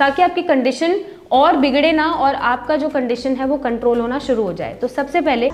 ताकि आपकी कंडीशन और बिगड़े ना और आपका जो कंडीशन है वो कंट्रोल होना शुरू हो जाए। तो सबसे पहले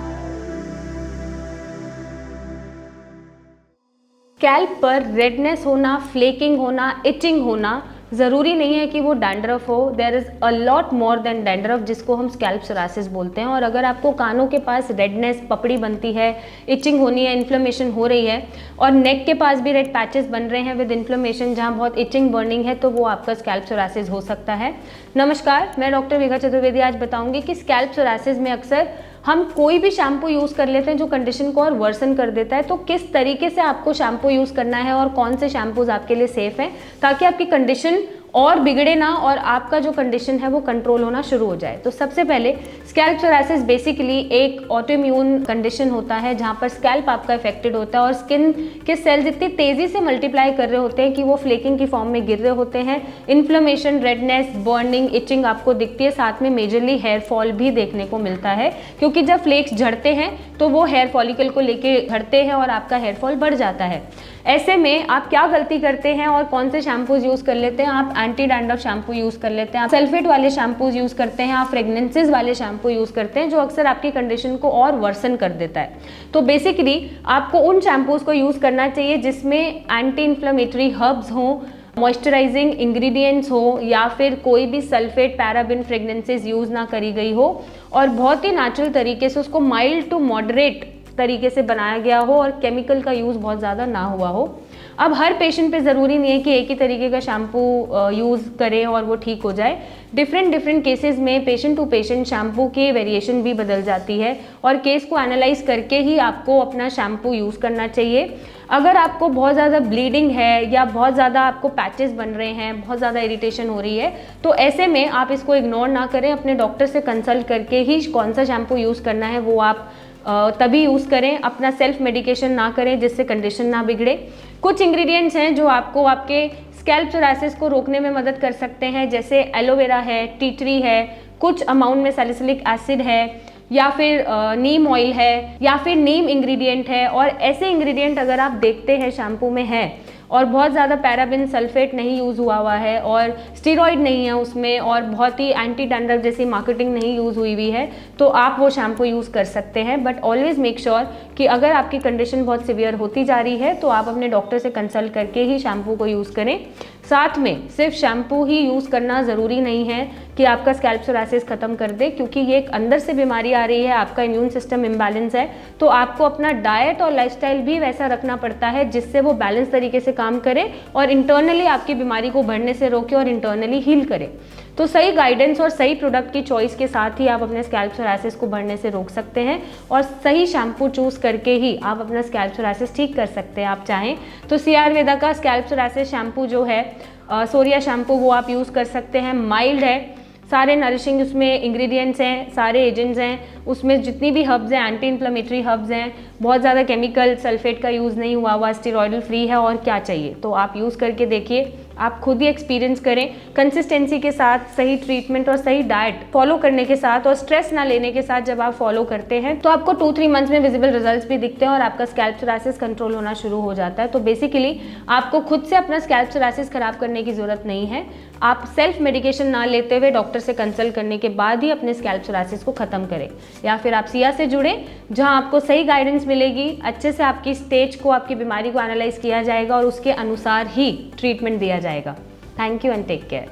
स्कैल्प पर रेडनेस होना, फ्लेकिंग होना, इचिंग होना ज़रूरी नहीं है कि वो डैंड्रफ हो। There is a lot more than dandruff, जिसको हम स्कैल्प सोरासिस बोलते हैं। और अगर आपको कानों के पास रेडनेस, पपड़ी बनती है, इचिंग होनी है, इन्फ्लेमेशन हो रही है और नेक के पास भी रेड पैचेस बन रहे हैं विद इन्फ्लेमेशन, जहाँ बहुत इचिंग, बर्निंग है, तो वो आपका स्कैल्प सोरासिस हो सकता है। नमस्कार, मैं डॉक्टर मेघा चतुर्वेदी आज बताऊंगी कि स्कैल्प सोरासिस में अक्सर हम कोई भी शैम्पू यूज़ कर लेते हैं जो कंडीशन को और वर्सन कर देता है। तो किस तरीके से आपको शैम्पू यूज़ करना है और कौन से शैम्पूज आपके लिए सेफ हैं ताकि आपकी कंडीशन और बिगड़े ना और आपका जो कंडीशन है वो कंट्रोल होना शुरू हो जाए। तो सबसे पहले स्कैल्प सोरासिस बेसिकली एक ऑटोइम्यून कंडीशन होता है जहाँ पर स्कैल्प आपका इफेक्टेड होता है और स्किन के सेल्स इतनी तेज़ी से मल्टीप्लाई कर रहे होते हैं कि वो फ्लेकिंग की फॉर्म में गिर रहे होते हैं। इन्फ्लेमेशन, रेडनेस, बर्निंग, इचिंग आपको दिखती है, साथ में मेजरली हेयर फॉल भी देखने को मिलता है, क्योंकि जब फ्लेक्स झड़ते हैं तो वो हेयर फॉलिकल को लेके झड़ते हैं और आपका हेयर फॉल बढ़ जाता है। ऐसे में आप क्या गलती करते हैं और कौन से शैम्पूज यूज़ कर लेते हैं? आप एंटी डैंड्रफ शैम्पू यूज़ कर लेते हैं, आप सल्फेट वाले शैम्पूज यूज़ करते हैं, आप फ्रेगनेंसेस वाले शैम्पू यूज़ करते हैं जो अक्सर आपकी कंडीशन को और वर्सन कर देता है। तो बेसिकली आपको उन शैम्पूज को यूज़ करना चाहिए जिसमें एंटी इन्फ्लेमेटरी हर्ब्स हों, मॉइस्चराइजिंग इंग्रेडिएंट्स हो या फिर कोई भी सल्फेट, पैराबिन, फ्रेगनेंसेस यूज़ ना करी गई हो और बहुत ही नेचुरल तरीके से उसको माइल्ड टू मॉडरेट तरीके से बनाया गया हो और केमिकल का यूज़ बहुत ज़्यादा ना हुआ हो। अब हर पेशेंट पे ज़रूरी नहीं है कि एक ही तरीके का शैम्पू यूज़ करें और वो ठीक हो जाए। डिफरेंट केसेस में पेशेंट टू पेशेंट शैम्पू की वेरिएशन भी बदल जाती है और केस को एनालाइज करके ही आपको अपना शैम्पू यूज़ करना चाहिए। अगर आपको बहुत ज़्यादा ब्लीडिंग है या बहुत ज़्यादा आपको पैचेस बन रहे हैं, बहुत ज़्यादा इरिटेशन हो रही है, तो ऐसे में आप इसको इग्नोर ना करें, अपने डॉक्टर से कंसल्ट करके ही कौन सा शैम्पू यूज़ करना है वो आप तभी यूज़ करें। अपना सेल्फ मेडिकेशन ना करें जिससे कंडीशन ना बिगड़े। कुछ इंग्रेडिएंट्स हैं जो आपको आपके स्कैल्प सोरासिस को रोकने में मदद कर सकते हैं, जैसे एलोवेरा है, टी ट्री है, कुछ अमाउंट में सैलिसिलिक एसिड है या फिर नीम ऑयल है या फिर नीम इंग्रेडिएंट है। और ऐसे इंग्रेडिएंट अगर आप देखते हैं शैम्पू में है और बहुत ज़्यादा पैराबिन, सल्फेट नहीं यूज़ हुआ है और स्टीरॉयड नहीं है उसमें और बहुत ही एंटी डैंड्रफ जैसी मार्केटिंग नहीं यूज़ हुई है, तो आप वो शैम्पू यूज़ कर सकते हैं। बट ऑलवेज़ मेक श्योर कि अगर आपकी कंडीशन बहुत सीवियर होती जा रही है तो आप अपने डॉक्टर से कंसल्ट करके ही शैम्पू को यूज़ करें। साथ में सिर्फ शैम्पू ही यूज़ करना ज़रूरी नहीं है कि आपका स्कैल्प सोरासिस ख़त्म कर दे, क्योंकि ये एक अंदर से बीमारी आ रही है, आपका इम्यून सिस्टम इम्बैलेंस है, तो आपको अपना डाइट और लाइफस्टाइल भी वैसा रखना पड़ता है जिससे वो बैलेंस तरीके से काम करे और इंटरनली आपकी बीमारी को बढ़ने से रोके और इंटरनली हील करे। तो सही गाइडेंस और सही प्रोडक्ट की चॉइस के साथ ही आप अपने स्कैल्प सोरासिस को बढ़ने से रोक सकते हैं और सही शैम्पू चूज़ करके ही आप अपना स्कैल्प सोरासिस ठीक कर सकते हैं। आप चाहें तो सी आयुर्वेदा का स्कैल्प सोरासिस शैम्पू जो है, सोरिया शैम्पू, वो आप यूज़ कर सकते हैं। माइल्ड है, सारे नरिशिंग उसमें इंग्रेडिएंट्स हैं, सारे एजेंट्स हैं, उसमें जितनी भी हर्ब्स हैं एंटी इन्फ्लेमेटरी हर्ब्स हैं, बहुत ज़्यादा केमिकल, सल्फेट का यूज़ नहीं हुआ हुआ, स्टेरॉइडल फ्री है, और क्या चाहिए। तो आप यूज़ करके देखिए, आप खुद ही एक्सपीरियंस करें। कंसिस्टेंसी के साथ, सही ट्रीटमेंट और सही डाइट फॉलो करने के साथ और स्ट्रेस ना लेने के साथ जब आप फॉलो करते हैं तो आपको 2-3 मंथ्स में विजिबल रिजल्ट्स भी दिखते हैं और आपका स्कैल्प सोरासिस कंट्रोल होना शुरू हो जाता है। तो बेसिकली आपको खुद से अपना स्कैल्प सोरासिस खराब करने की ज़रूरत नहीं है। आप सेल्फ मेडिकेशन ना लेते हुए डॉक्टर से कंसल्ट करने के बाद ही अपने स्कैल्प सोरासिस को ख़त्म करें, या फिर आप सिया से जुड़ें जहां आपको सही गाइडेंस मिलेगी, अच्छे से आपकी स्टेज को, आपकी बीमारी को एनालाइज किया जाएगा और उसके अनुसार ही ट्रीटमेंट दिया जाएगा। Thank you and take care.